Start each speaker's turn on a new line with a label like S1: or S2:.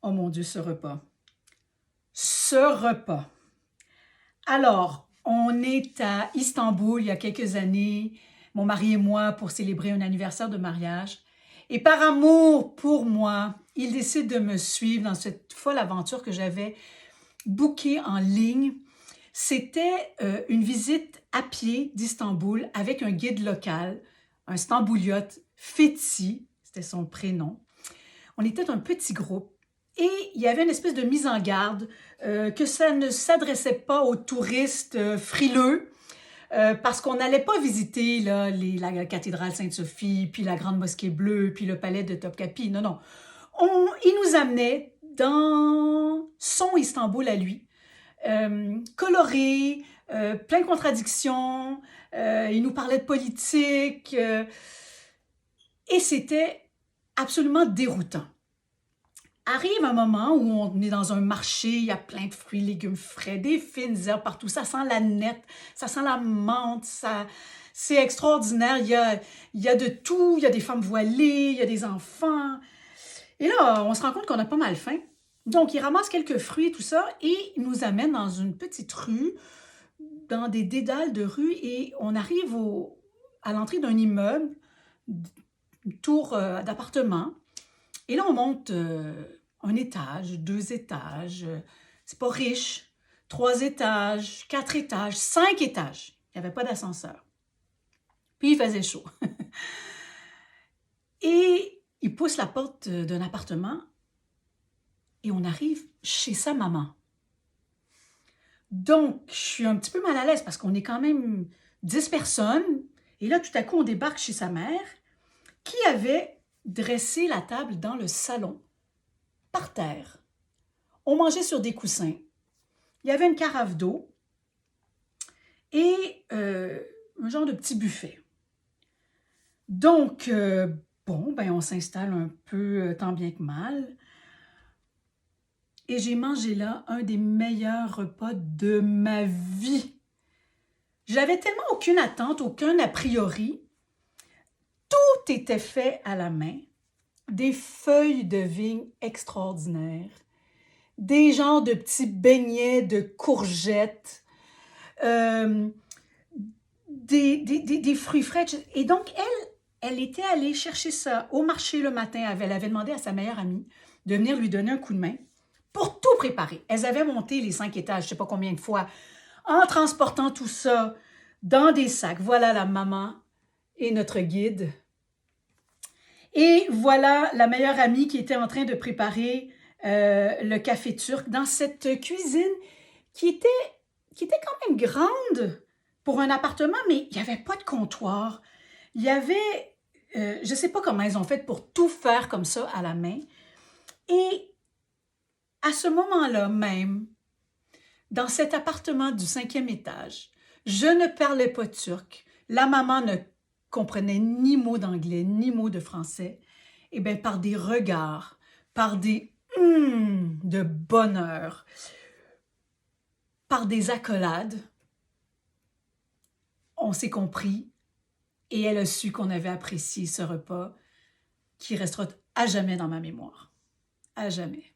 S1: Oh mon Dieu, ce repas. Ce repas. Alors, on est à Istanbul il y a quelques années, mon mari et moi, pour célébrer un anniversaire de mariage. Et par amour pour moi, il décide de me suivre dans cette folle aventure que j'avais bookée en ligne. C'était une visite à pied d'Istanbul avec un guide local, un stambouliote, Fethi, c'était son prénom. On était un petit groupe et il y avait une espèce de mise en garde que ça ne s'adressait pas aux touristes frileux parce qu'on n'allait pas visiter là, la cathédrale Sainte-Sophie, puis la grande mosquée bleue, puis le palais de Topkapi. Non, non. Il nous amenait dans son Istanbul à lui, coloré, plein de contradictions. Il nous parlait de politique et c'était absolument déroutant. Arrive un moment où on est dans un marché, il y a plein de fruits, légumes frais, des fines herbes partout, ça sent la nette, ça sent la menthe, c'est extraordinaire, il y a de tout, il y a des femmes voilées, il y a des enfants. Et là, on se rend compte qu'on a pas mal faim. Donc, il ramasse quelques fruits et tout ça et il nous amène dans une petite rue, dans des dédales de rue et on arrive à l'entrée d'un immeuble, une tour d'appartement. Et là, on monte un étage, 2 étages, c'est pas riche, 3 étages, 4 étages, 5 étages. Il n'y avait pas d'ascenseur. Puis il faisait chaud. Et il pousse la porte d'un appartement et on arrive chez sa maman. Donc, je suis un petit peu mal à l'aise parce qu'on est quand même 10 personnes. Et là, tout à coup, on débarque chez sa mère qui avait dressé la table dans le salon, par terre. On mangeait sur des coussins. Il y avait une carafe d'eau et un genre de petit buffet. Donc, bon, ben on s'installe un peu tant bien que mal. Et j'ai mangé là un des meilleurs repas de ma vie. J'avais tellement aucune attente, aucun a priori. Tout était fait à la main. Des feuilles de vigne extraordinaires. Des genres de petits beignets de courgettes. Des fruits frais. Et donc, elle était allée chercher ça au marché le matin. Elle avait demandé à sa meilleure amie de venir lui donner un coup de main pour tout préparer. Elles avaient monté les 5 étages, je ne sais pas combien de fois, en transportant tout ça dans des sacs. Voilà la maman et notre guide. Et voilà la meilleure amie qui était en train de préparer le café turc dans cette cuisine qui était quand même grande pour un appartement, mais il n'y avait pas de comptoir. Il y avait, je ne sais pas comment elles ont fait pour tout faire comme ça à la main. Et à ce moment-là même, dans cet appartement du 5e étage, je ne parlais pas turc. La maman ne comprenait ni mot d'anglais, ni mot de français. Et bien, par des regards, par des de bonheur, par des accolades, on s'est compris et elle a su qu'on avait apprécié ce repas qui restera à jamais dans ma mémoire. À jamais.